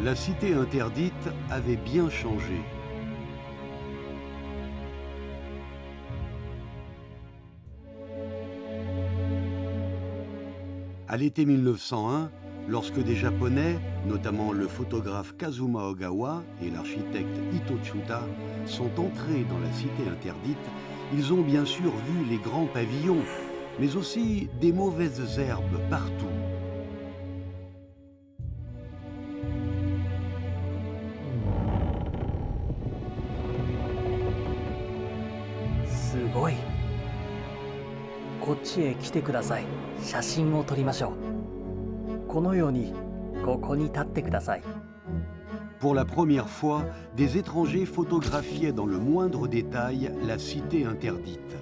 La cité interdite avait bien changé. À l'été 1901, lorsque des Japonais, notamment le photographe Kazuma Ogawa et l'architecte Ito Tsuta, sont entrés dans la cité interdite, ils ont bien sûr vu les grands pavillons, mais aussi des mauvaises herbes partout. Pour la première fois, des étrangers photographiaient dans le moindre détail la cité interdite.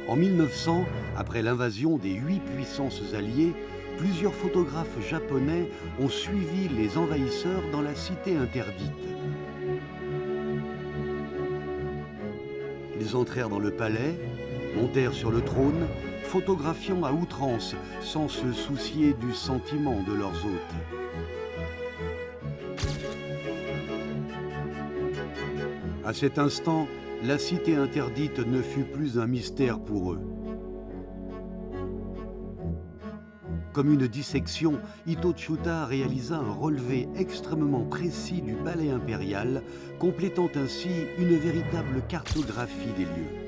En 1900, après l'invasion des 8 puissances alliées, plusieurs photographes japonais ont suivi les envahisseurs dans la cité interdite. Ils entrèrent dans le palais, montèrent sur le trône, photographiant à outrance, sans se soucier du sentiment de leurs hôtes. À cet instant, la cité interdite ne fut plus un mystère pour eux. Comme une dissection, Ito Tsuta réalisa un relevé extrêmement précis du palais impérial, complétant ainsi une véritable cartographie des lieux.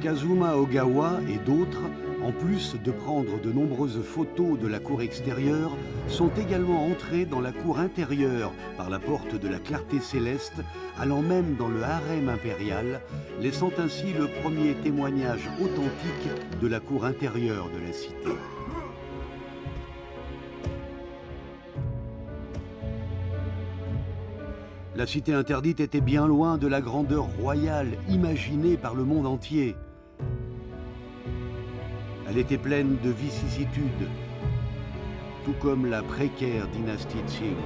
Kazuma Ogawa et d'autres, en plus de prendre de nombreuses photos de la cour extérieure, sont également entrés dans la cour intérieure par la porte de la clarté céleste, allant même dans le harem impérial, laissant ainsi le premier témoignage authentique de la cour intérieure de la cité. La cité interdite était bien loin de la grandeur royale imaginée par le monde entier. Elle était pleine de vicissitudes, tout comme la précaire dynastie Qing.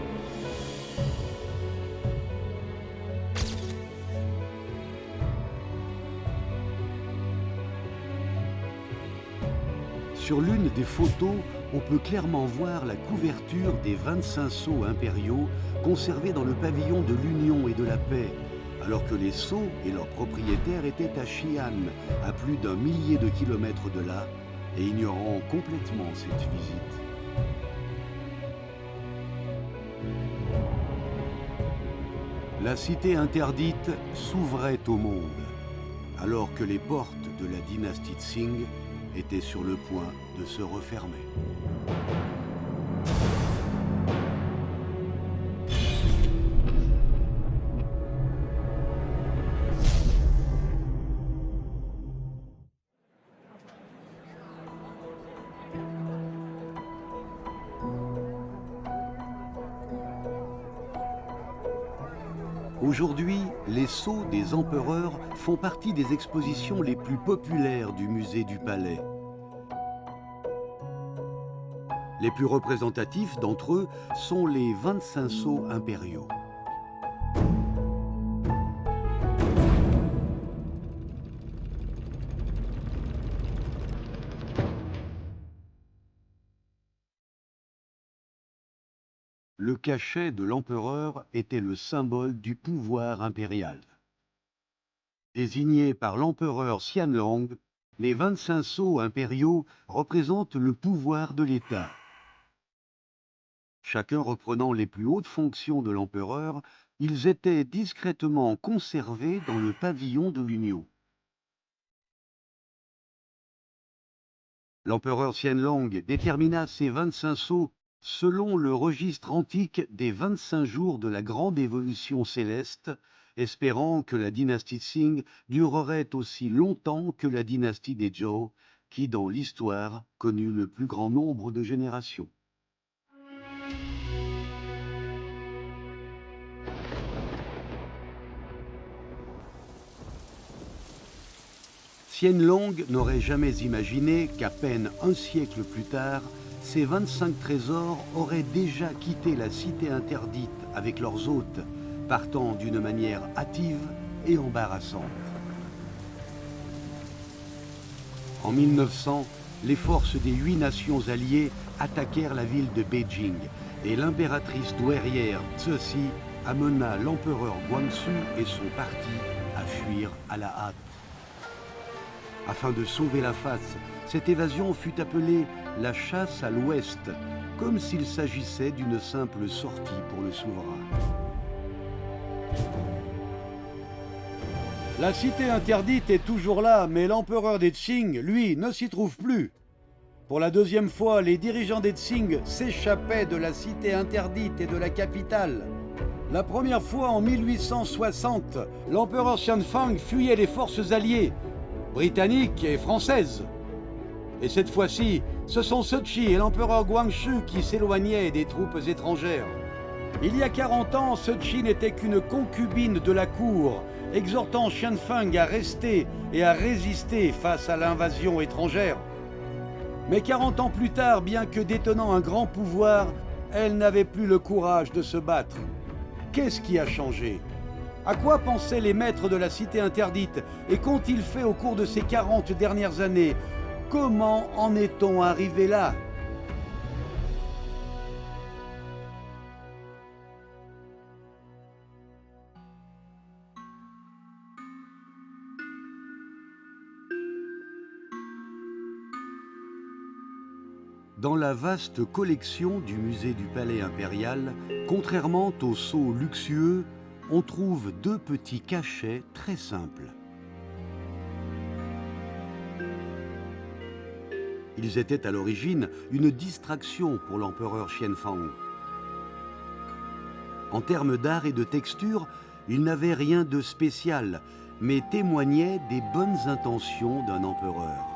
Sur l'une des photos, on peut clairement voir la couverture des 25 sceaux impériaux conservés dans le pavillon de l'Union et de la Paix, alors que les sceaux et leurs propriétaires étaient à Xi'an, à plus d'1 millier de kilomètres de là, et ignorant complètement cette visite. La cité interdite s'ouvrait au monde, alors que les portes de la dynastie Qing étaient sur le point de se refermer. Aujourd'hui, les sceaux des empereurs font partie des expositions les plus populaires du musée du Palais. Les plus représentatifs d'entre eux sont les 25 sceaux impériaux. Le cachet de l'empereur était le symbole du pouvoir impérial. Désignés par l'empereur Qianlong, les 25 sceaux impériaux représentent le pouvoir de l'État. Chacun reprenant les plus hautes fonctions de l'empereur, ils étaient discrètement conservés dans le pavillon de l'Union. L'empereur Qianlong détermina ces 25 sceaux selon le registre antique des 25 jours de la grande évolution céleste, espérant que la dynastie Qing durerait aussi longtemps que la dynastie des Zhou, qui dans l'histoire connut le plus grand nombre de générations. Qianlong n'aurait jamais imaginé qu'à peine un siècle plus tard, ces 25 trésors auraient déjà quitté la cité interdite avec leurs hôtes, partant d'une manière hâtive et embarrassante. En 1900, les forces des 8 nations alliées attaquèrent la ville de Beijing et l'impératrice douairière Cixi amena l'empereur Guangxu et son parti à fuir à la hâte. Afin de sauver la face, cette évasion fut appelée la chasse à l'ouest, comme s'il s'agissait d'une simple sortie pour le souverain. La cité interdite est toujours là, mais l'empereur des Qing, lui, ne s'y trouve plus. Pour la deuxième fois, les dirigeants des Qing s'échappaient de la cité interdite et de la capitale. La première fois en 1860, l'empereur Xianfang fuyait les forces alliées, britanniques et françaises. Et cette fois-ci, ce sont Cixi et l'empereur Guangxu qui s'éloignaient des troupes étrangères. Il y a 40 ans, Cixi n'était qu'une concubine de la cour, exhortant Xianfang à rester et à résister face à l'invasion étrangère. Mais 40 ans plus tard, bien que détenant un grand pouvoir, elle n'avait plus le courage de se battre. Qu'est-ce qui a changé? À quoi pensaient les maîtres de la cité interdite et qu'ont-ils fait au cours de ces 40 dernières années? Comment en est-on arrivé là? Dans la vaste collection du musée du Palais impérial, contrairement aux sceaux luxueux, on trouve 2 petits cachets très simples. Ils étaient à l'origine une distraction pour l'empereur Xianfang. En termes d'art et de texture, ils n'avaient rien de spécial, mais témoignaient des bonnes intentions d'un empereur.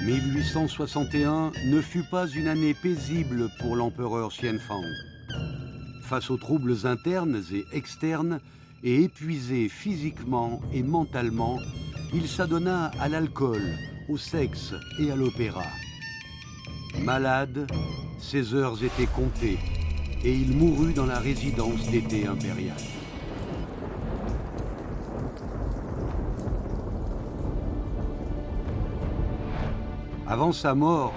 « 1861 ne fut pas une année paisible pour l'empereur Xianfang. Face aux troubles internes et externes, et épuisé physiquement et mentalement, il s'adonna à l'alcool, au sexe et à l'opéra. Malade, ses heures étaient comptées, et il mourut dans la résidence d'été impériale. Avant sa mort,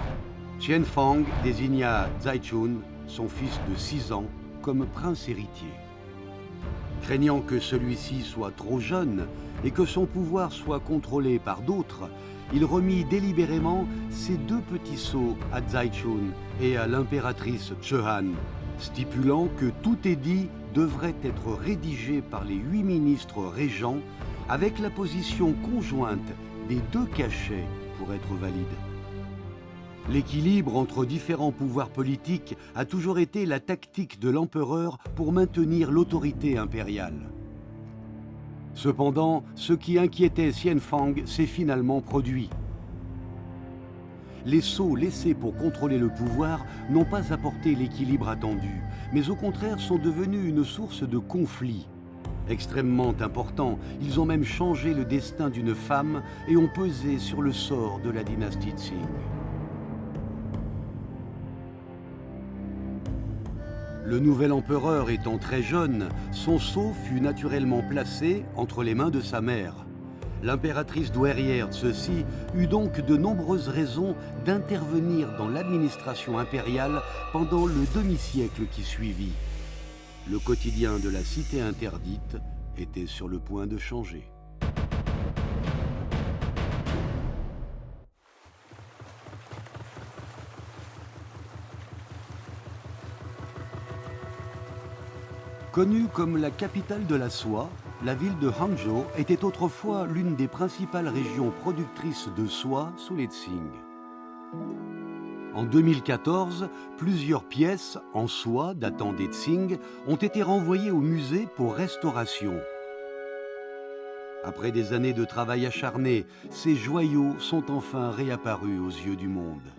Xianfang désigna Zaichun, son fils de 6 ans, comme prince héritier. Craignant que celui-ci soit trop jeune et que son pouvoir soit contrôlé par d'autres, il remit délibérément ses 2 petits sceaux à Zaichun et à l'impératrice Chehan, stipulant que tout édit devrait être rédigé par les 8 ministres régents avec la position conjointe des 2 cachets pour être valide. L'équilibre entre différents pouvoirs politiques a toujours été la tactique de l'empereur pour maintenir l'autorité impériale. Cependant, ce qui inquiétait Xianfang s'est finalement produit. Les sceaux laissés pour contrôler le pouvoir n'ont pas apporté l'équilibre attendu, mais au contraire sont devenus une source de conflits. Extrêmement importants, ils ont même changé le destin d'une femme et ont pesé sur le sort de la dynastie Qing. Le nouvel empereur étant très jeune, son sceau fut naturellement placé entre les mains de sa mère. L'impératrice douairière Cixi eut donc de nombreuses raisons d'intervenir dans l'administration impériale pendant le demi-siècle qui suivit. Le quotidien de la cité interdite était sur le point de changer. Connue comme la capitale de la soie, la ville de Hangzhou était autrefois l'une des principales régions productrices de soie sous les Qing. En 2014, plusieurs pièces en soie datant des Qing ont été renvoyées au musée pour restauration. Après des années de travail acharné, ces joyaux sont enfin réapparus aux yeux du monde.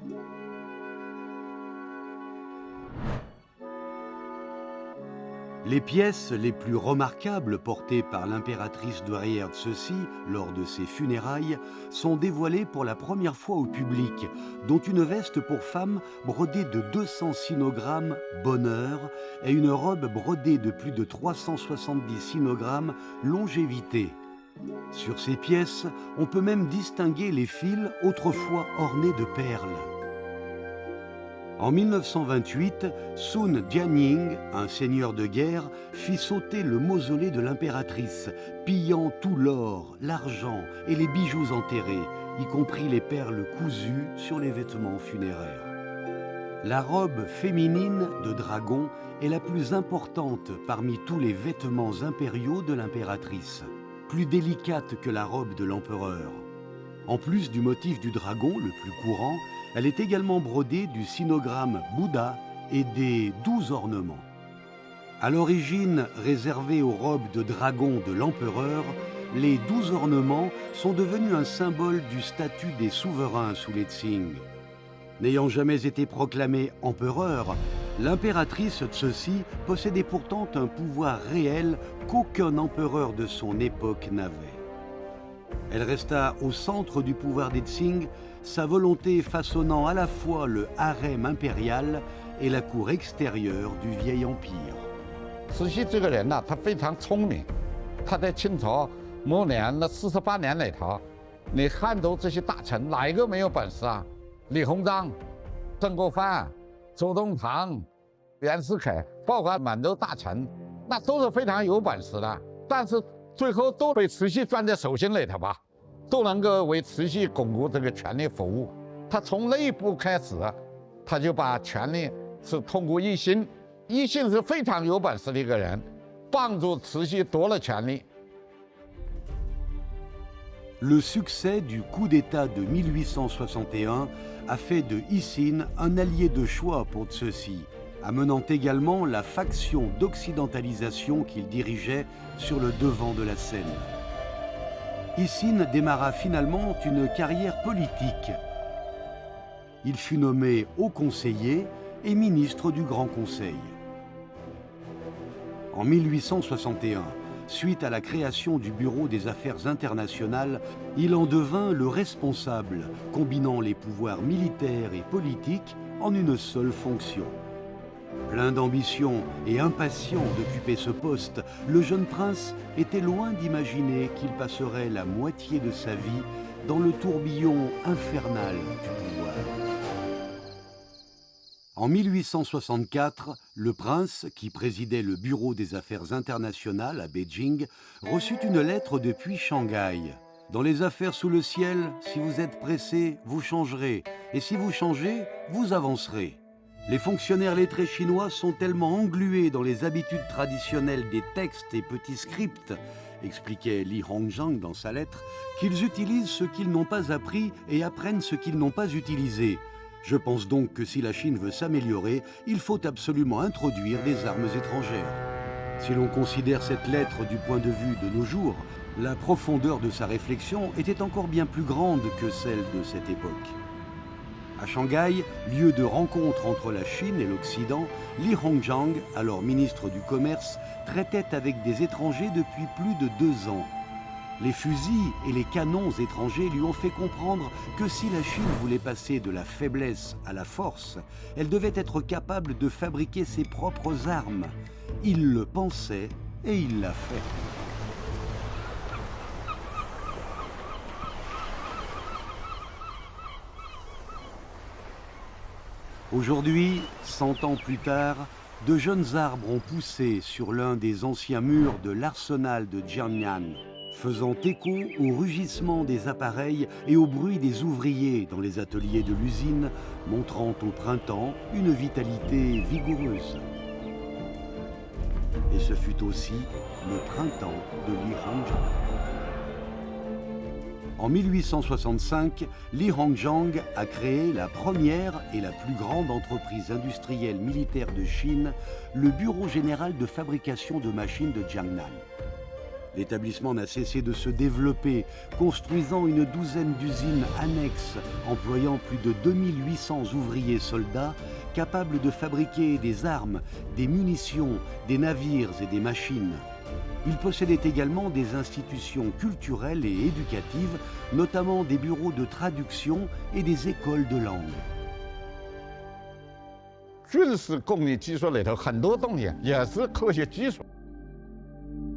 Les pièces les plus remarquables portées par l'impératrice douairière de Ceci lors de ses funérailles sont dévoilées pour la première fois au public, dont une veste pour femme brodée de 200 sinogrammes bonheur et une robe brodée de plus de 370 sinogrammes longévité. Sur ces pièces, on peut même distinguer les fils autrefois ornés de perles. En 1928, Sun Jianying, un seigneur de guerre, fit sauter le mausolée de l'impératrice, pillant tout l'or, l'argent et les bijoux enterrés, y compris les perles cousues sur les vêtements funéraires. La robe féminine de dragon est la plus importante parmi tous les vêtements impériaux de l'impératrice, plus délicate que la robe de l'empereur. En plus du motif du dragon, le plus courant, elle est également brodée du sinogramme Bouddha et des 12 ornements. À l'origine réservée aux robes de dragon de l'empereur, les 12 ornements sont devenus un symbole du statut des souverains sous les Qing. N'ayant jamais été proclamée empereur, l'impératrice Ceci possédait pourtant un pouvoir réel qu'aucun empereur de son époque n'avait. Elle resta au centre du pouvoir des Qing, sa volonté façonnant à la fois le harem impérial et la cour extérieure du vieil empire. 慈禧这个人呢，她非常聪明。她在清朝末年那48年里头，你汉族这些大臣哪一个没有本事啊？李鸿章、曾国藩、周东堂、袁世凯，包括满洲大臣，那都是非常有本事的。但是最后都被慈禧攥在手心里头吧。 都能够为慈禧巩固这个权力服务。他从内部开始，他就把权力是通过奕欣，奕欣是非常有本事的一个人，帮助慈禧夺了权力。Le succès du coup d'État de 1861 a fait de Yixin un allié de choix pour Ceci, amenant également la faction d'occidentalisation qu'il dirigeait sur le devant de la scène. Yixin démarra finalement une carrière politique. Il fut nommé haut conseiller et ministre du Grand Conseil. En 1861, suite à la création du Bureau des Affaires internationales, il en devint le responsable, combinant les pouvoirs militaires et politiques en une seule fonction. Plein d'ambition et impatient d'occuper ce poste, le jeune prince était loin d'imaginer qu'il passerait la moitié de sa vie dans le tourbillon infernal du pouvoir. En 1864, le prince, qui présidait le Bureau des Affaires internationales à Beijing, reçut une lettre depuis Shanghai. Dans les affaires sous le ciel, si vous êtes pressé, vous changerez, et si vous changez, vous avancerez. Les fonctionnaires lettrés chinois sont tellement englués dans les habitudes traditionnelles des textes et petits scripts, expliquait Li Hongzhang dans sa lettre, qu'ils utilisent ce qu'ils n'ont pas appris et apprennent ce qu'ils n'ont pas utilisé. Je pense donc que si la Chine veut s'améliorer, il faut absolument introduire des armes étrangères. Si l'on considère cette lettre du point de vue de nos jours, la profondeur de sa réflexion était encore bien plus grande que celle de cette époque. À Shanghai, lieu de rencontre entre la Chine et l'Occident, Li Hongzhang, alors ministre du Commerce, traitait avec des étrangers depuis plus de 2 ans. Les fusils et les canons étrangers lui ont fait comprendre que si la Chine voulait passer de la faiblesse à la force, elle devait être capable de fabriquer ses propres armes. Il le pensait et il l'a fait. Aujourd'hui, 100 ans plus tard, de jeunes arbres ont poussé sur l'un des anciens murs de l'arsenal de Jiangnan, faisant écho au rugissement des appareils et au bruit des ouvriers dans les ateliers de l'usine, montrant au printemps une vitalité vigoureuse. Et ce fut aussi le printemps de Li Hongzhang. En 1865, Li Hongzhang a créé la première et la plus grande entreprise industrielle militaire de Chine, le Bureau général de fabrication de machines de Jiangnan. L'établissement n'a cessé de se développer, construisant une douzaine d'usines annexes, employant plus de 2800 ouvriers soldats, capables de fabriquer des armes, des munitions, des navires et des machines. Il possédait également des institutions culturelles et éducatives, notamment des bureaux de traduction et des écoles de langue. 军事工艺技术里头很多东西也是科学技术，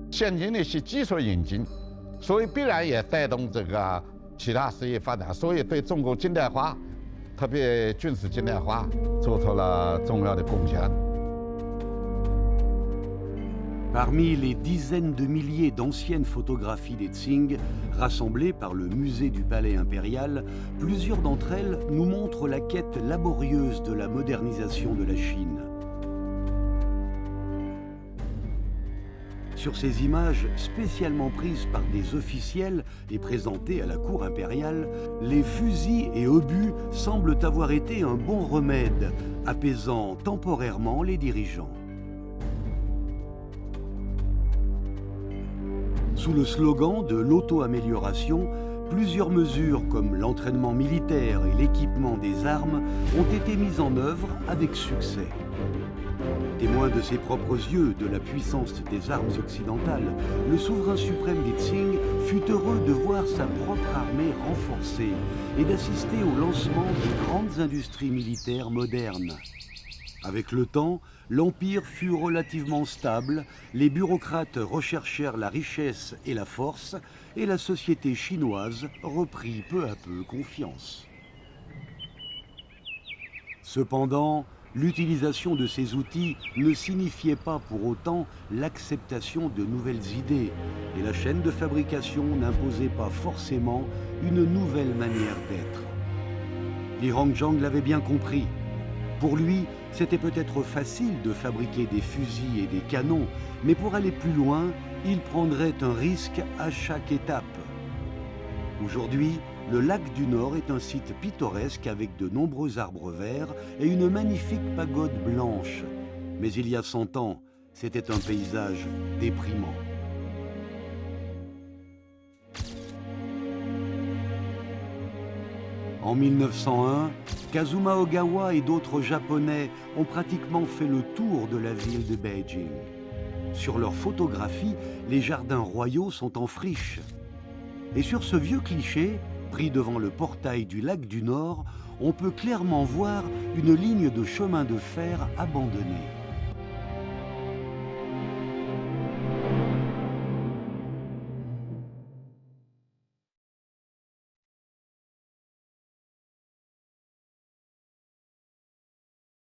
先进的一些技术引进，所以必然也带动这个其他事业发展，所以对中国近代化，特别军事近代化做出了重要的贡献。 Parmi les dizaines de milliers d'anciennes photographies des Tsing, rassemblées par le musée du Palais impérial, plusieurs d'entre elles nous montrent la quête laborieuse de la modernisation de la Chine. Sur ces images spécialement prises par des officiels et présentées à la cour impériale, les fusils et obus semblent avoir été un bon remède, apaisant temporairement les dirigeants. Sous le slogan de l'auto-amélioration, plusieurs mesures comme l'entraînement militaire et l'équipement des armes ont été mises en œuvre avec succès. Témoin de ses propres yeux de la puissance des armes occidentales, le souverain suprême des Tsing fut heureux de voir sa propre armée renforcée et d'assister au lancement de grandes industries militaires modernes. Avec le temps, l'Empire fut relativement stable, les bureaucrates recherchèrent la richesse et la force, et la société chinoise reprit peu à peu confiance. Cependant, l'utilisation de ces outils ne signifiait pas pour autant l'acceptation de nouvelles idées, et la chaîne de fabrication n'imposait pas forcément une nouvelle manière d'être. Li Hongzhang l'avait bien compris. Pour lui, c'était peut-être facile de fabriquer des fusils et des canons, mais pour aller plus loin, il prendrait un risque à chaque étape. Aujourd'hui, le lac du Nord est un site pittoresque avec de nombreux arbres verts et une magnifique pagode blanche. Mais il y a 100 ans, c'était un paysage déprimant. En 1901, Kazuma Ogawa et d'autres Japonais ont pratiquement fait le tour de la ville de Beijing. Sur leurs photographies, les jardins royaux sont en friche. Et sur ce vieux cliché, pris devant le portail du lac du Nord, on peut clairement voir une ligne de chemin de fer abandonnée.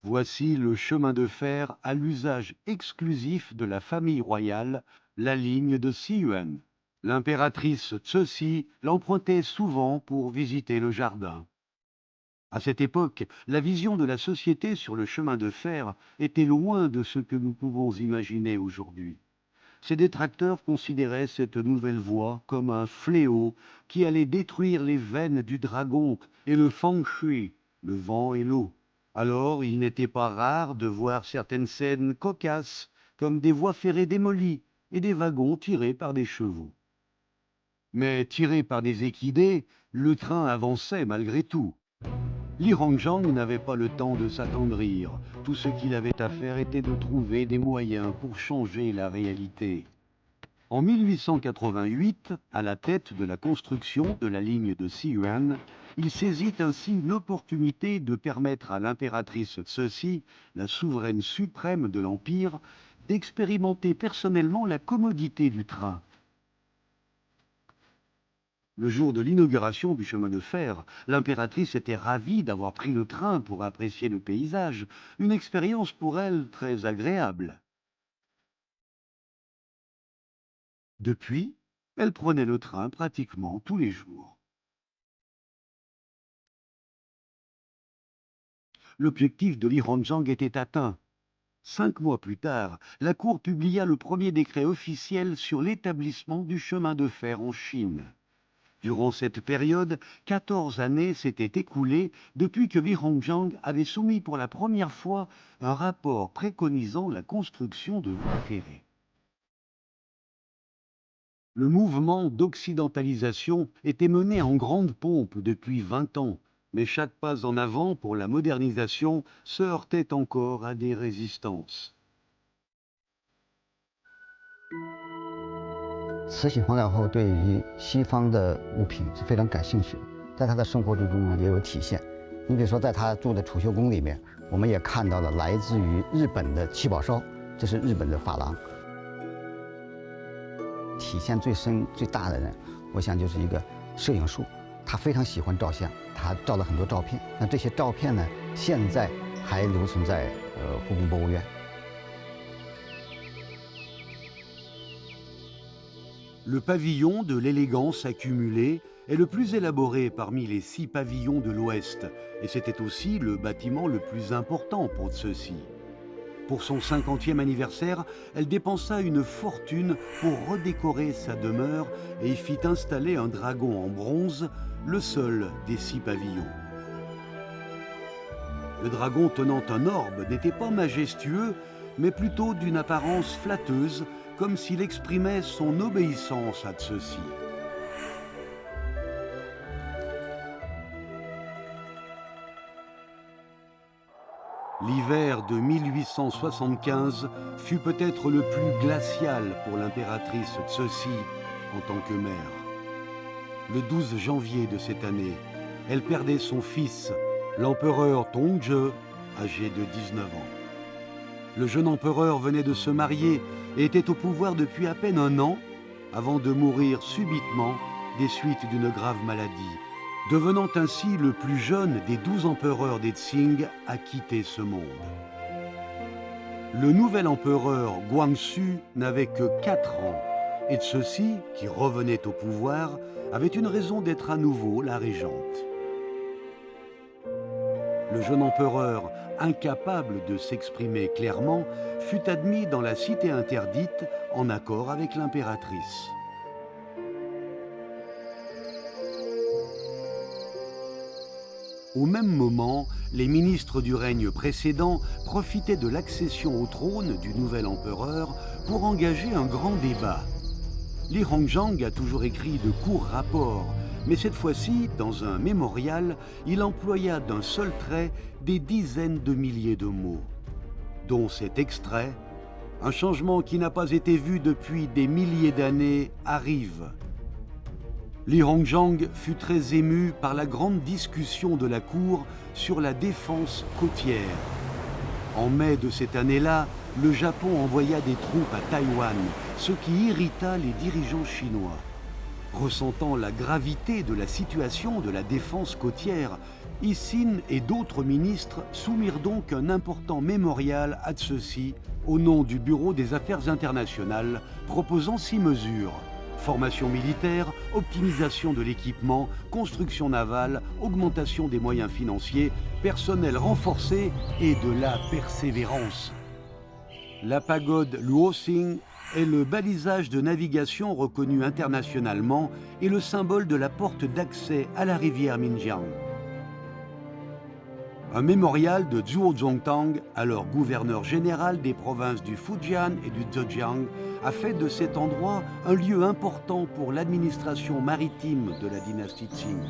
Voici le chemin de fer à l'usage exclusif de la famille royale, la ligne de Siyuan. L'impératrice Cixi l'empruntait souvent pour visiter le jardin. À cette époque, la vision de la société sur le chemin de fer était loin de ce que nous pouvons imaginer aujourd'hui. Ses détracteurs considéraient cette nouvelle voie comme un fléau qui allait détruire les veines du dragon et le feng shui, le vent et l'eau. Alors, il n'était pas rare de voir certaines scènes cocasses, comme des voies ferrées démolies et des wagons tirés par des chevaux. Mais tiré par des équidés, le train avançait malgré tout. Li Hongzhang n'avait pas le temps de s'attendrir. Tout ce qu'il avait à faire était de trouver des moyens pour changer la réalité. En 1888, à la tête de la construction de la ligne de Siyuan, il saisit ainsi l'opportunité de permettre à l'impératrice Cixi, la souveraine suprême de l'Empire, d'expérimenter personnellement la commodité du train. Le jour de l'inauguration du chemin de fer, l'impératrice était ravie d'avoir pris le train pour apprécier le paysage, une expérience pour elle très agréable. Depuis, elle prenait le train pratiquement tous les jours. L'objectif de Li Hongzhang était atteint. 5 mois plus tard, la Cour publia le premier décret officiel sur l'établissement du chemin de fer en Chine. Durant cette période, 14 années s'étaient écoulées depuis que Li Hongzhang avait soumis pour la première fois un rapport préconisant la construction de voies ferrées. Le mouvement d'occidentalisation était mené en grande pompe depuis 20 ans, mais chaque pas en avant pour la modernisation se heurtait encore à des résistances. 慈禧皇太后对于西方的物品是非常感兴趣的，在她的生活之中呢也有体现。你比如说，在她住的储秀宫里面，我们也看到了来自于日本的七宝烧，这是日本的珐琅。体现最深最大的人，我想就是一个摄影术，他非常喜欢照相，他照了很多照片。那这些照片呢，现在还留存在故宫博物院。 Le pavillon de l'élégance accumulée est le plus élaboré parmi les 6 pavillons de l'Ouest, et c'était aussi le bâtiment le plus important pour ceux-ci. Pour son 50e anniversaire, elle dépensa une fortune pour redécorer sa demeure et y fit installer un dragon en bronze, le seul des 6 pavillons. Le dragon tenant un orbe n'était pas majestueux, mais plutôt d'une apparence flatteuse, comme s'il exprimait son obéissance à ceux-ci. L'hiver de 1875 fut peut-être le plus glacial pour l'impératrice Cixi en tant que mère. Le 12 janvier de cette année, elle perdait son fils, l'empereur Tongzhe, âgé de 19 ans. Le jeune empereur venait de se marier et était au pouvoir depuis à peine un an avant de mourir subitement des suites d'une grave maladie, devenant ainsi le plus jeune des 12 empereurs des Qing à quitter ce monde. Le nouvel empereur Guangxu n'avait que 4 ans et Cixi, qui revenait au pouvoir, avait une raison d'être à nouveau la régente. Le jeune empereur, incapable de s'exprimer clairement, fut admis dans la cité interdite en accord avec l'impératrice. Au même moment, les ministres du règne précédent profitaient de l'accession au trône du nouvel empereur pour engager un grand débat. Li Hongzhang a toujours écrit de courts rapports, mais cette fois-ci, dans un mémorial, il employa d'un seul trait des dizaines de milliers de mots, dont cet extrait: un changement qui n'a pas été vu depuis des milliers d'années arrive. Li Hongzhang fut très ému par la grande discussion de la cour sur la défense côtière. En mai de cette année-là, le Japon envoya des troupes à Taïwan, ce qui irrita les dirigeants chinois. Ressentant la gravité de la situation de la défense côtière, Yixin et d'autres ministres soumirent donc un important mémorial à Cixi au nom du Bureau des Affaires internationales, proposant 6 mesures: formation militaire, optimisation de l'équipement, construction navale, augmentation des moyens financiers, personnel renforcé et de la persévérance. La pagode Luoxing est le balisage de navigation reconnu internationalement et le symbole de la porte d'accès à la rivière Minjiang. Un mémorial de Zhuo Zongtang, alors gouverneur général des provinces du Fujian et du Zhejiang, a fait de cet endroit un lieu important pour l'administration maritime de la dynastie Qing.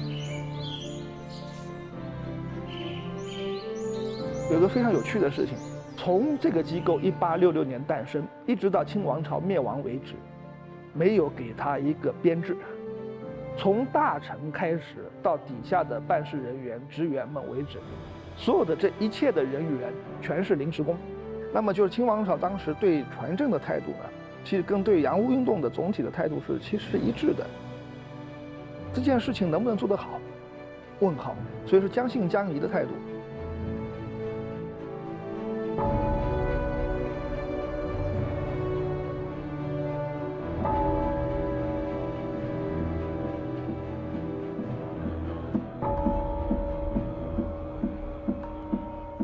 有个非常有趣的事情，从这个机构1866年诞生，一直到清王朝灭亡为止，没有给他一个编制。从大臣开始到底下的办事人员、职员们为止，所有的这一切的人员全是临时工。那么就是清王朝当时对船政的态度呢，其实跟对洋务运动的总体的态度其实是一致的。这件事情能不能做得好？问号。所以说将信将疑的态度。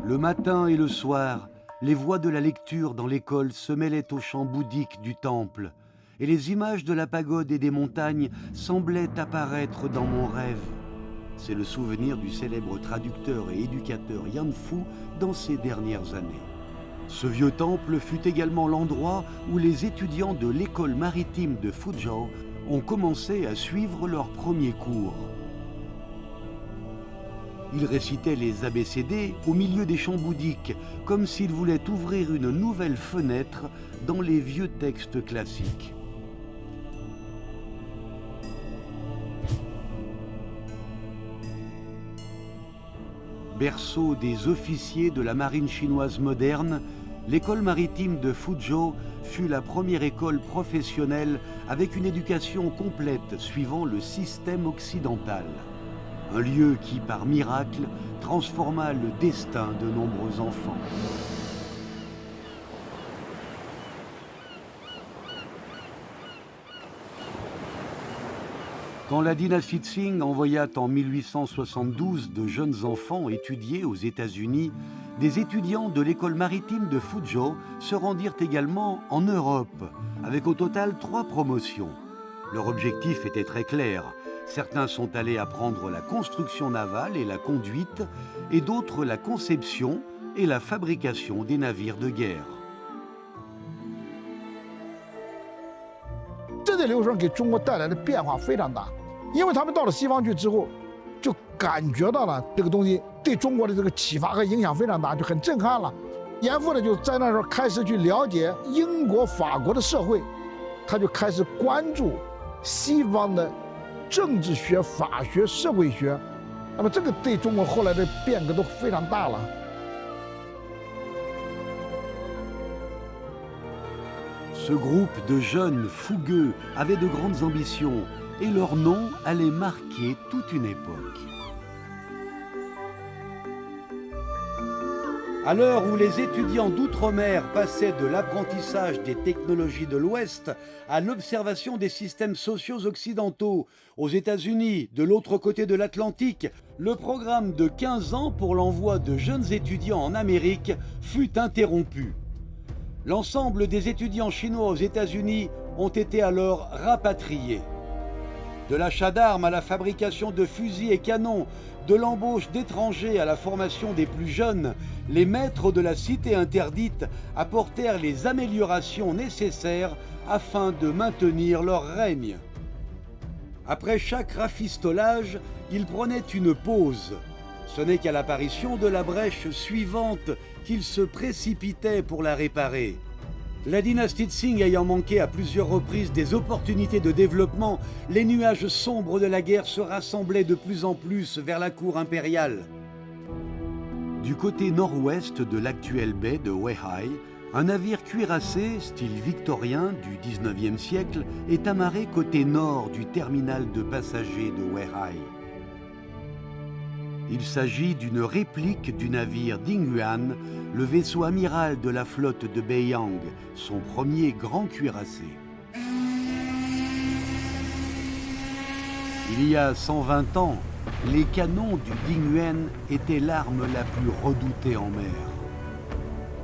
Le matin et le soir, les voix de la lecture dans l'école se mêlaient aux chants bouddhiques du temple, et les images de la pagode et des montagnes semblaient apparaître dans mon rêve. C'est le souvenir du célèbre traducteur et éducateur Yan Fu dans ses dernières années. Ce vieux temple fut également l'endroit où les étudiants de l'école maritime de Fuzhou ont commencé à suivre leurs premiers cours. Ils récitaient les ABCD au milieu des chants bouddhiques, comme s'ils voulaient ouvrir une nouvelle fenêtre dans les vieux textes classiques. Berceau des officiers de la marine chinoise moderne, l'école maritime de Fuzhou fut la première école professionnelle avec une éducation complète suivant le système occidental. Un lieu qui, par miracle, transforma le destin de nombreux enfants. Quand la dynastie Qing envoya en 1872 de jeunes enfants étudier aux États-Unis, des étudiants de l'école maritime de Fuzhou se rendirent également en Europe, avec au total 3 promotions. Leur objectif était très clair. Certains sont allés apprendre la construction navale et la conduite, et d'autres la conception et la fabrication des navires de guerre. 这些留学生给中国带来的变化非常大，因为他们到了西方去之后，就感觉到了这个东西对中国的这个启发和影响非常大，就很震撼了。严复呢就在那时候开始去了解英国、法国的社会，他就开始关注西方的政治学、法学、社会学，那么这个对中国后来的变革都非常大了。 Ce groupe de jeunes fougueux avait de grandes ambitions et leur nom allait marquer toute une époque. À l'heure où les étudiants d'outre-mer passaient de l'apprentissage des technologies de l'Ouest à l'observation des systèmes sociaux occidentaux, aux États-Unis, de l'autre côté de l'Atlantique, le programme de 15 ans pour l'envoi de jeunes étudiants en Amérique fut interrompu. L'ensemble des étudiants chinois aux États-Unis ont été alors rapatriés. De l'achat d'armes à la fabrication de fusils et canons, de l'embauche d'étrangers à la formation des plus jeunes, les maîtres de la cité interdite apportèrent les améliorations nécessaires afin de maintenir leur règne. Après chaque rafistolage, ils prenaient une pause. Ce n'est qu'à l'apparition de la brèche suivante qu'ils se précipitaient pour la réparer. La dynastie Qing ayant manqué à plusieurs reprises des opportunités de développement, les nuages sombres de la guerre se rassemblaient de plus en plus vers la cour impériale. Du côté nord-ouest de l'actuelle baie de Weihai, un navire cuirassé, style victorien du 19e siècle, est amarré côté nord du terminal de passagers de Weihai. Il s'agit d'une réplique du navire Dingyuan, le vaisseau amiral de la flotte de Beiyang, son premier grand cuirassé. Il y a 120 ans, les canons du Dingyuan étaient l'arme la plus redoutée en mer.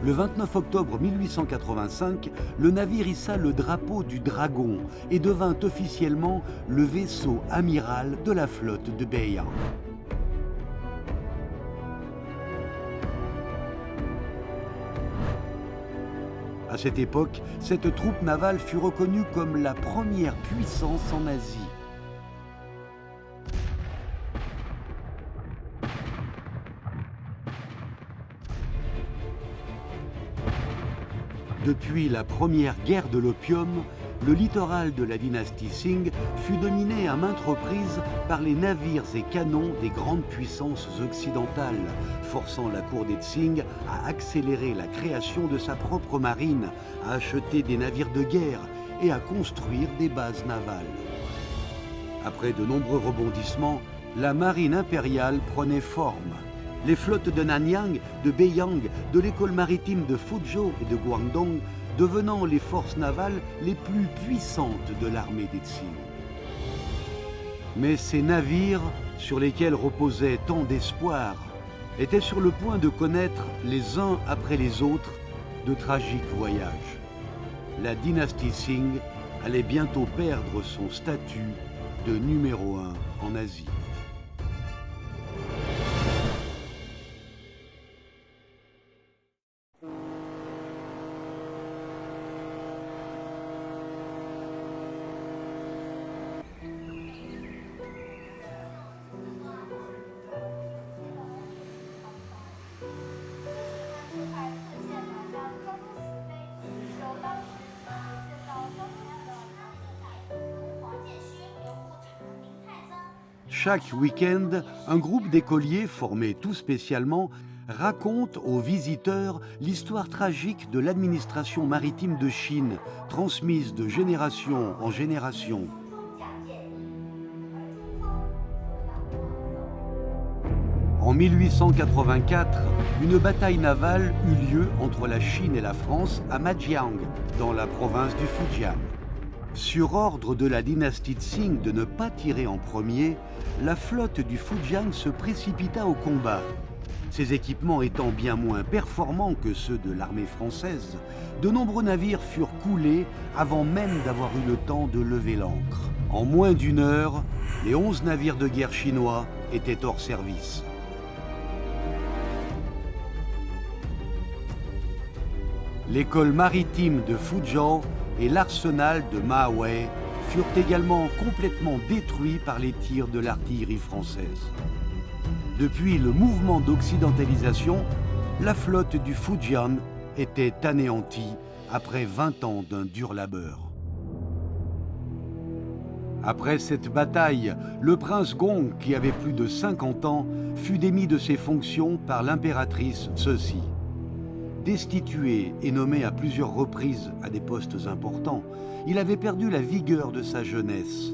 Le 29 octobre 1885, le navire hissa le drapeau du Dragon et devint officiellement le vaisseau amiral de la flotte de Beiyang. À cette époque, cette troupe navale fut reconnue comme la première puissance en Asie. Depuis la première guerre de l'opium, le littoral de la dynastie Qing fut dominé à maintes reprises par les navires et canons des grandes puissances occidentales, forçant la cour des Qing à accélérer la création de sa propre marine, à acheter des navires de guerre et à construire des bases navales. Après de nombreux rebondissements, la marine impériale prenait forme. Les flottes de Nanyang, de Beiyang, de l'école maritime de Fuzhou et de Guangdong devenant les forces navales les plus puissantes de l'armée des Qing. Mais ces navires, sur lesquels reposait tant d'espoir, étaient sur le point de connaître, les uns après les autres, de tragiques voyages. La dynastie Qing allait bientôt perdre son statut de numéro 1 en Asie. Chaque week-end, un groupe d'écoliers formés tout spécialement raconte aux visiteurs l'histoire tragique de l'administration maritime de Chine, transmise de génération en génération. En 1884, une bataille navale eut lieu entre la Chine et la France à Majiang, dans la province du Fujian. Sur ordre de la dynastie Qing de ne pas tirer en premier, la flotte du Fujian se précipita au combat. Ses équipements étant bien moins performants que ceux de l'armée française, de nombreux navires furent coulés avant même d'avoir eu le temps de lever l'ancre. En moins d'une heure, les 11 navires de guerre chinois étaient hors service. L'école maritime de Fuzhou et l'arsenal de Maui furent également complètement détruits par les tirs de l'artillerie française. Depuis le mouvement d'occidentalisation, la flotte du Fujian était anéantie après 20 ans d'un dur labeur. Après cette bataille, le prince Gong, qui avait plus de 50 ans, fut démis de ses fonctions par l'impératrice Cixi. Destitué et nommé à plusieurs reprises à des postes importants, il avait perdu la vigueur de sa jeunesse.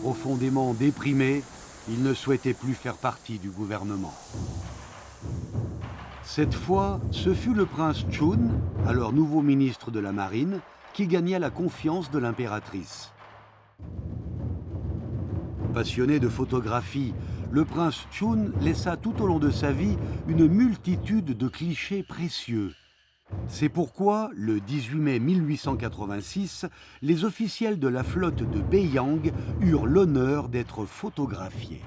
Profondément déprimé, il ne souhaitait plus faire partie du gouvernement. Cette fois, ce fut le prince Chun, alors nouveau ministre de la Marine, qui gagna la confiance de l'impératrice. Passionné de photographie, le prince Chun laissa tout au long de sa vie une multitude de clichés précieux. C'est pourquoi, le 18 mai 1886, les officiels de la flotte de Beiyang eurent l'honneur d'être photographiés.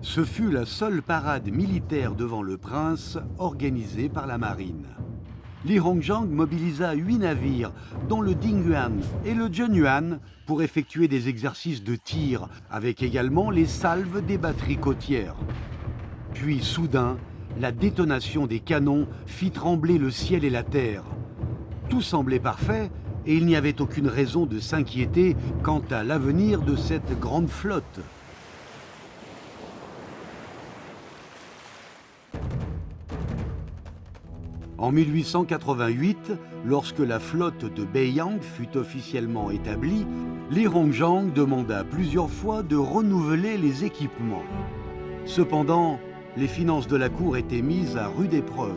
Ce fut la seule parade militaire devant le prince organisée par la marine. Li Hongzhang mobilisa 8 navires, dont le Dingyuan et le Zhenyuan, pour effectuer des exercices de tir, avec également les salves des batteries côtières. Puis, soudain, la détonation des canons fit trembler le ciel et la terre. Tout semblait parfait et il n'y avait aucune raison de s'inquiéter quant à l'avenir de cette grande flotte. En 1888, lorsque la flotte de Beiyang fut officiellement établie, Li Hongzhang demanda plusieurs fois de renouveler les équipements. Cependant, les finances de la cour étaient mises à rude épreuve.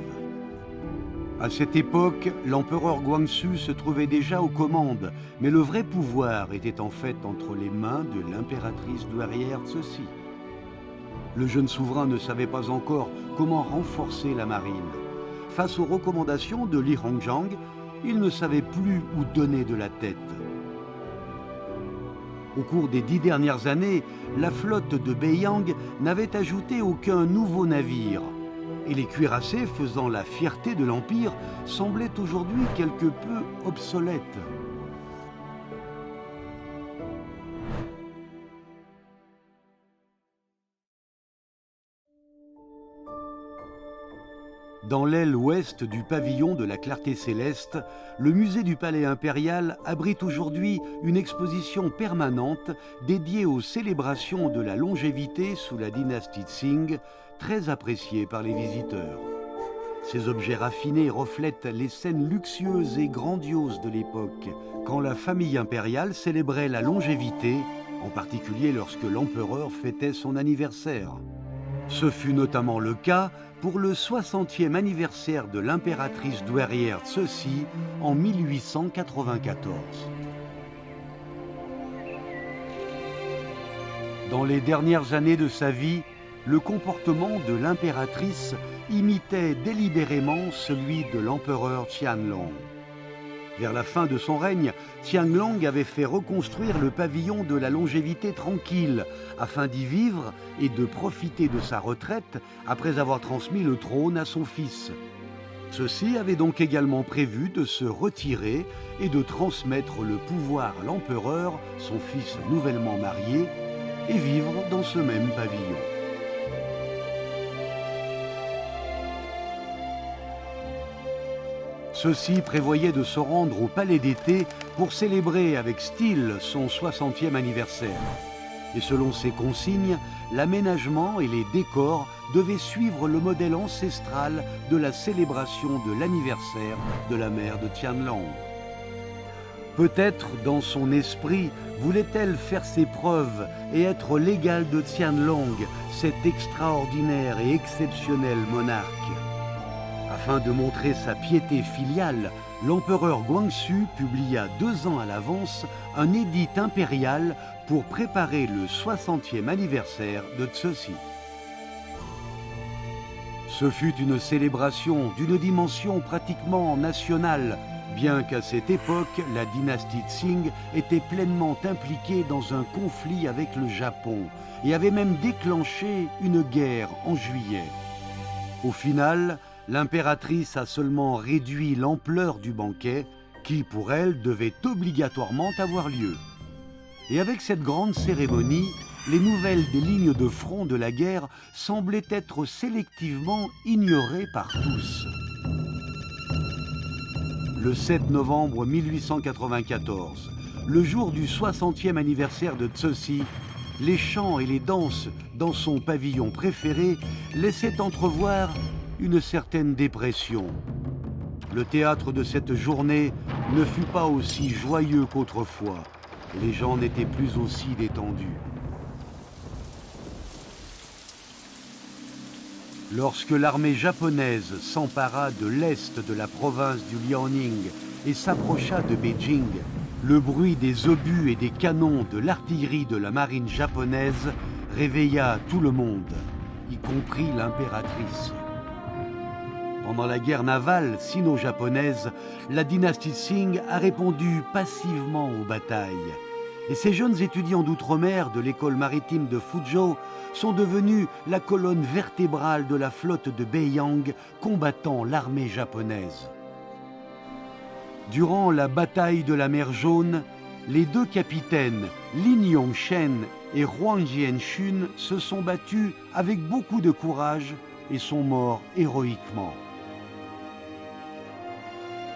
À cette époque, l'empereur Guangxu se trouvait déjà aux commandes, mais le vrai pouvoir était en fait entre les mains de l'impératrice douairière Cixi. Le jeune souverain ne savait pas encore comment renforcer la marine. Face aux recommandations de Li Hongzhang, il ne savait plus où donner de la tête. Au cours des 10 dernières années, la flotte de Beiyang n'avait ajouté aucun nouveau navire. Et les cuirassés faisant la fierté de l'Empire semblaient aujourd'hui quelque peu obsolètes. Dans l'aile ouest du pavillon de la Clarté Céleste, le musée du Palais impérial abrite aujourd'hui une exposition permanente dédiée aux célébrations de la longévité sous la dynastie Qing, très appréciée par les visiteurs. Ces objets raffinés reflètent les scènes luxueuses et grandioses de l'époque, quand la famille impériale célébrait la longévité, en particulier lorsque l'empereur fêtait son anniversaire. Ce fut notamment le cas pour le 60e anniversaire de l'impératrice douairière Cixi en 1894. Dans les dernières années de sa vie, le comportement de l'impératrice imitait délibérément celui de l'empereur Qianlong. Vers la fin de son règne, Qianlong avait fait reconstruire le pavillon de la longévité tranquille afin d'y vivre et de profiter de sa retraite après avoir transmis le trône à son fils. Ceci avait donc également prévu de se retirer et de transmettre le pouvoir à l'empereur, son fils nouvellement marié, et vivre dans ce même pavillon. Ceci prévoyait de se rendre au Palais d'été pour célébrer avec style son 60e anniversaire. Et selon ses consignes, l'aménagement et les décors devaient suivre le modèle ancestral de la célébration de l'anniversaire de la mère de Tianlong. Peut-être dans son esprit voulait-elle faire ses preuves et être l'égale de Tianlong, cet extraordinaire et exceptionnel monarque. Afin de montrer sa piété filiale, l'empereur Guangxu publia 2 ans à l'avance un édit impérial pour préparer le 60e anniversaire de Ceci. Ce fut une célébration d'une dimension pratiquement nationale, bien qu'à cette époque, la dynastie Qing était pleinement impliquée dans un conflit avec le Japon et avait même déclenché une guerre en juillet. Au final, l'impératrice a seulement réduit l'ampleur du banquet qui, pour elle, devait obligatoirement avoir lieu. Et avec cette grande cérémonie, les nouvelles des lignes de front de la guerre semblaient être sélectivement ignorées par tous. Le 7 novembre 1894, le jour du 60e anniversaire de Ceci, les chants et les danses dans son pavillon préféré laissaient entrevoir une certaine dépression. Le théâtre de cette journée ne fut pas aussi joyeux qu'autrefois, et les gens n'étaient plus aussi détendus. Lorsque l'armée japonaise s'empara de l'est de la province du Liaoning et s'approcha de Beijing, le bruit des obus et des canons de l'artillerie de la marine japonaise réveilla tout le monde, y compris l'impératrice. Pendant la guerre navale sino-japonaise, la dynastie Qing a répondu passivement aux batailles. Et ces jeunes étudiants d'outre-mer de l'école maritime de Fuzhou sont devenus la colonne vertébrale de la flotte de Beiyang combattant l'armée japonaise. Durant la bataille de la mer Jaune, les 2 capitaines, Lin Yongchen et Huang Jianxun, se sont battus avec beaucoup de courage et sont morts héroïquement.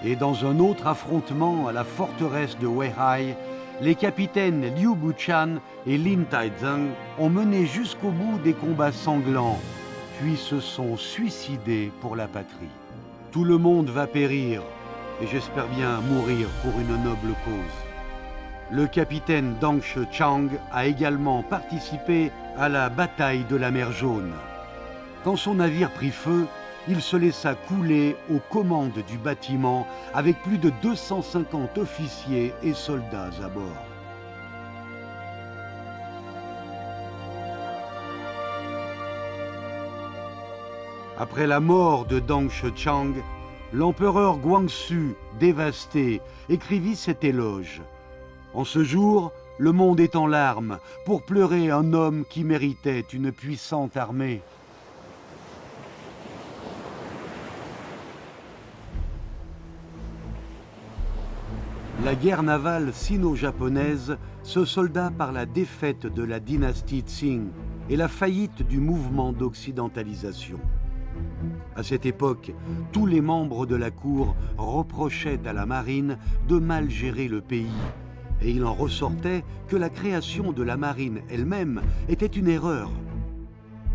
Et dans un autre affrontement à la forteresse de Weihai, les capitaines Liu Buchan et Lin Taizong ont mené jusqu'au bout des combats sanglants, puis se sont suicidés pour la patrie. Tout le monde va périr, et j'espère bien mourir pour une noble cause. Le capitaine Deng Shechang a également participé à la bataille de la mer Jaune. Quand son navire prit feu, il se laissa couler aux commandes du bâtiment avec plus de 250 officiers et soldats à bord. Après la mort de Deng Shechang, l'empereur Guangxu, dévasté, écrivit cet éloge. En ce jour, le monde est en larmes pour pleurer un homme qui méritait une puissante armée. La guerre navale sino-japonaise se solda par la défaite de la dynastie Qing et la faillite du mouvement d'occidentalisation. À cette époque, tous les membres de la cour reprochaient à la marine de mal gérer le pays, et il en ressortait que la création de la marine elle-même était une erreur.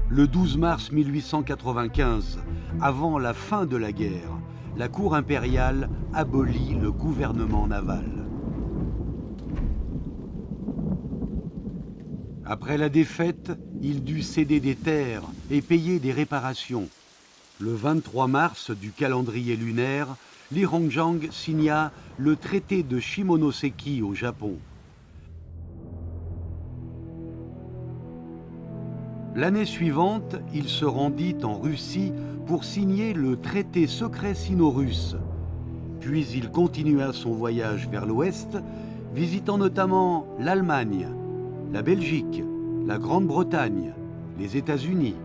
Le 12 mars 1895, avant la fin de la guerre, la cour impériale abolit le gouvernement naval. Après la défaite, il dut céder des terres et payer des réparations. Le 23 mars du calendrier lunaire, Li Hongzhang signa le traité de Shimonoseki au Japon. L'année suivante, il se rendit en Russie pour signer le traité secret sino-russe. Puis il continua son voyage vers l'ouest, visitant notamment l'Allemagne, la Belgique, la Grande-Bretagne, les États-Unis.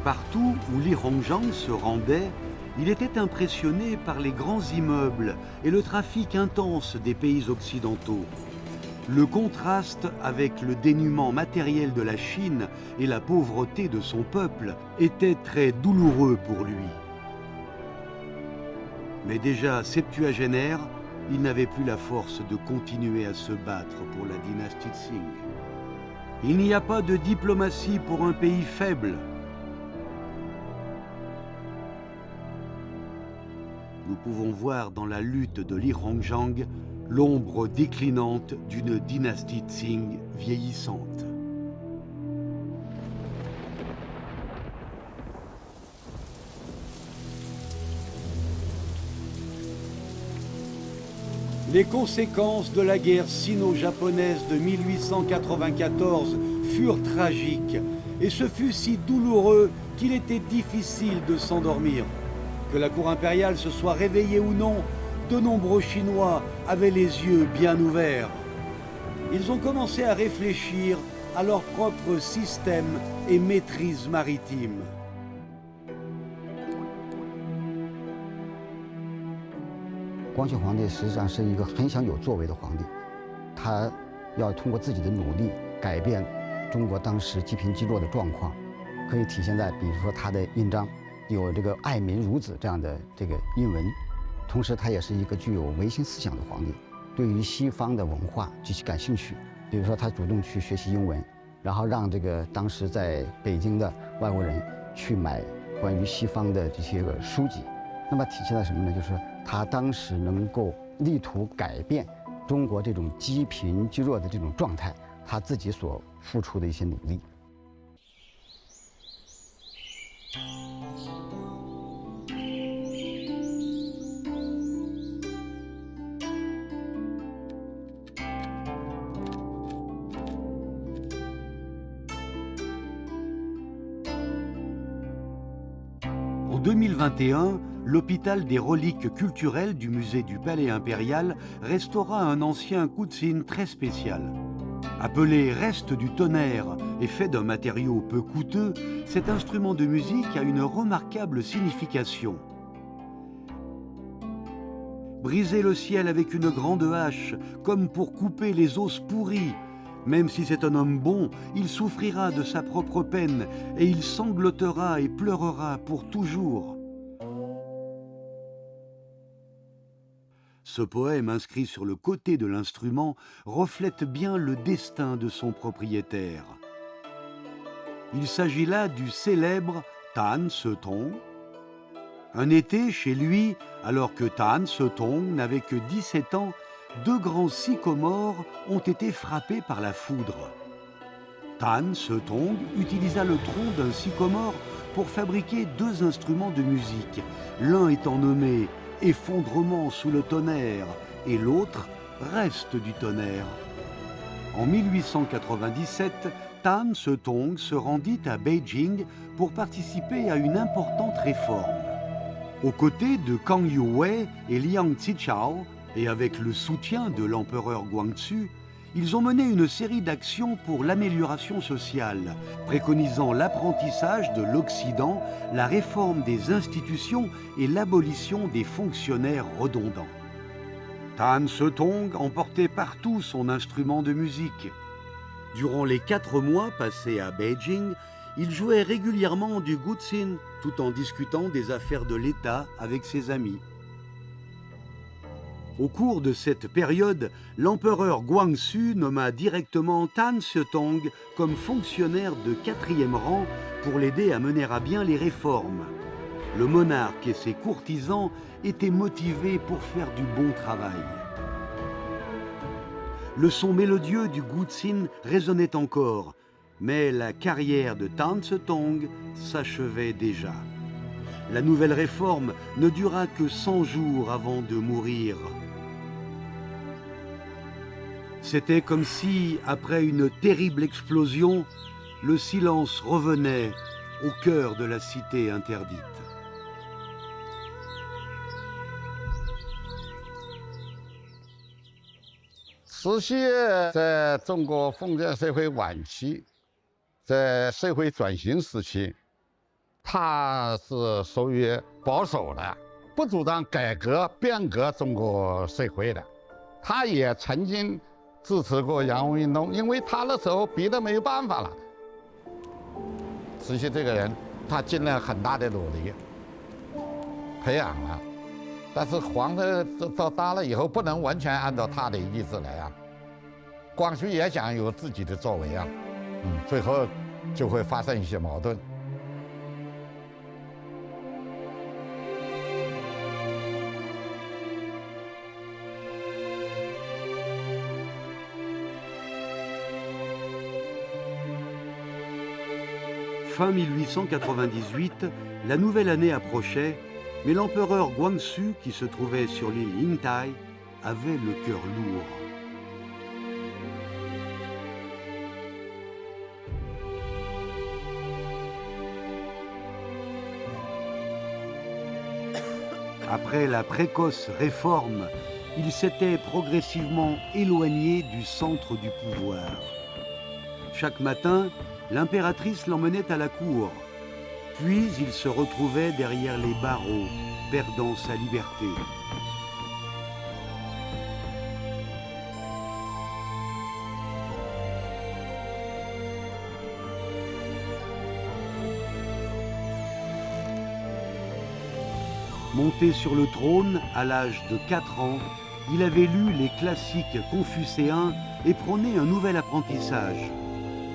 Partout où Li Hongzhang se rendait, il était impressionné par les grands immeubles et le trafic intense des pays occidentaux. Le contraste avec le dénuement matériel de la Chine et la pauvreté de son peuple était très douloureux pour lui. Mais déjà septuagénaire, il n'avait plus la force de continuer à se battre pour la dynastie Tsing. Il n'y a pas de diplomatie pour un pays faible. Nous pouvons voir dans la lutte de Li Hongzhang l'ombre déclinante d'une dynastie Tsing vieillissante. Les conséquences de la guerre sino-japonaise de 1894 furent tragiques et ce fut si douloureux qu'il était difficile de s'endormir. Que la cour impériale se soit réveillée ou non, de nombreux Chinois avaient les yeux bien ouverts. Ils ont commencé à réfléchir à leur propre système et maîtrise maritime.光绪皇帝实际上是一个很想有作为的皇帝，他要通过自己的努力改变中国当时积贫积弱的状况，可以体现在比如说他的印章有这个爱民如子这样的这个印文，同时他也是一个具有维新思想的皇帝，对于西方的文化极其感兴趣，比如说他主动去学习英文，然后让这个当时在北京的外国人去买关于西方的这些个书籍，那么体现在什么呢？就是他当时能够力图改变中国这种积贫积弱的这种状态，他自己所付出的一些努力。En 2021, l'hôpital des reliques culturelles du musée du Palais impérial restaura un ancien Kutsin très spécial. Appelé reste du tonnerre et fait d'un matériau peu coûteux, cet instrument de musique a une remarquable signification. Briser le ciel avec une grande hache, comme pour couper les os pourris. Même si c'est un homme bon, il souffrira de sa propre peine et il sanglotera et pleurera pour toujours. Ce poème inscrit sur le côté de l'instrument reflète bien le destin de son propriétaire. Il s'agit là du célèbre Tan Setong. Un été, chez lui, alors que Tan Setong n'avait que 17 ans, 2 grands sycomores ont été frappés par la foudre. Tan Setong utilisa le tronc d'un sycomore pour fabriquer 2 instruments de musique, l'un étant nommé Effondrement sous le tonnerre et l'autre Reste du tonnerre. En 1897, Tan Setong se rendit à Beijing pour participer à une importante réforme. Aux côtés de Kang Youwei et Liang Zichao, et avec le soutien de l'empereur Guangxu, ils ont mené une série d'actions pour l'amélioration sociale, préconisant l'apprentissage de l'Occident, la réforme des institutions et l'abolition des fonctionnaires redondants. Tan Setong emportait partout son instrument de musique. Durant les 4 mois passés à Beijing, il jouait régulièrement du guzheng tout en discutant des affaires de l'État avec ses amis. Au cours de cette période, l'empereur Guangxu nomma directement Tan Setong comme fonctionnaire de 4e rang pour l'aider à mener à bien les réformes. Le monarque et ses courtisans étaient motivés pour faire du bon travail. Le son mélodieux du guzheng résonnait encore, mais la carrière de Tan Setong s'achevait déjà. La nouvelle réforme ne dura que 100 jours avant de mourir. C'était comme si, après une terrible explosion, le silence revenait au cœur de la cité interdite.慈禧在中国封建社会晚期，在社会转型时期，他是属于保守的，不主张改革变革中国社会的。他也曾经支持过洋务运动，因为他那时候逼得没有办法了。慈禧这个人，他尽了很大的努力，培养了但是皇的到大了以后，不能完全按照他的意思来啊。光绪也想有自己的作为啊，最后就会发生一些矛盾。Fin 1898, la nouvelle année approchait, mais l'empereur Guangxu, qui se trouvait sur l'île Yingtai, avait le cœur lourd. Après la précoce réforme, il s'était progressivement éloigné du centre du pouvoir. Chaque matin, l'impératrice l'emmenait à la cour, puis il se retrouvait derrière les barreaux, perdant sa liberté. Monté sur le trône à l'âge de 4 ans, il avait lu les classiques confucéens et prôné un nouvel apprentissage.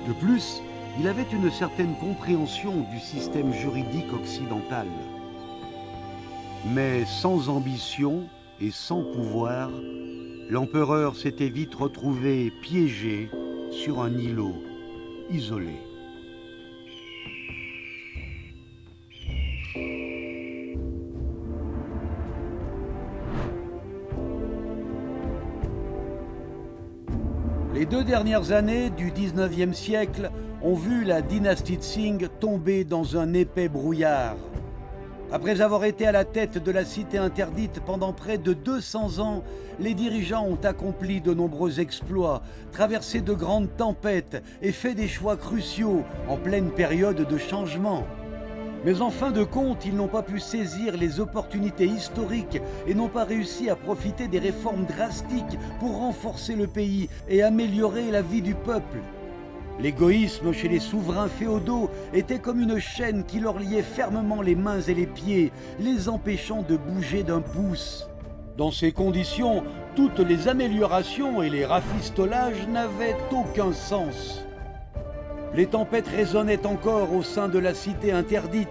De plus, il avait une certaine compréhension du système juridique occidental. Mais sans ambition et sans pouvoir, l'empereur s'était vite retrouvé piégé sur un îlot, isolé. Les 2 dernières années du 19e siècle ont vu la dynastie Qing tomber dans un épais brouillard. Après avoir été à la tête de la cité interdite pendant près de 200 ans, les dirigeants ont accompli de nombreux exploits, traversé de grandes tempêtes et fait des choix cruciaux en pleine période de changement. Mais en fin de compte, ils n'ont pas pu saisir les opportunités historiques et n'ont pas réussi à profiter des réformes drastiques pour renforcer le pays et améliorer la vie du peuple. L'égoïsme chez les souverains féodaux était comme une chaîne qui leur liait fermement les mains et les pieds, les empêchant de bouger d'un pouce. Dans ces conditions, toutes les améliorations et les rafistolages n'avaient aucun sens. Les tempêtes résonnaient encore au sein de la cité interdite.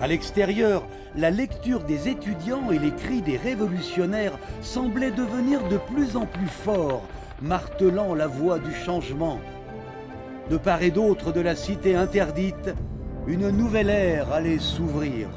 À l'extérieur, la lecture des étudiants et les cris des révolutionnaires semblaient devenir de plus en plus forts, martelant la voix du changement. De part et d'autre de la cité interdite, une nouvelle ère allait s'ouvrir.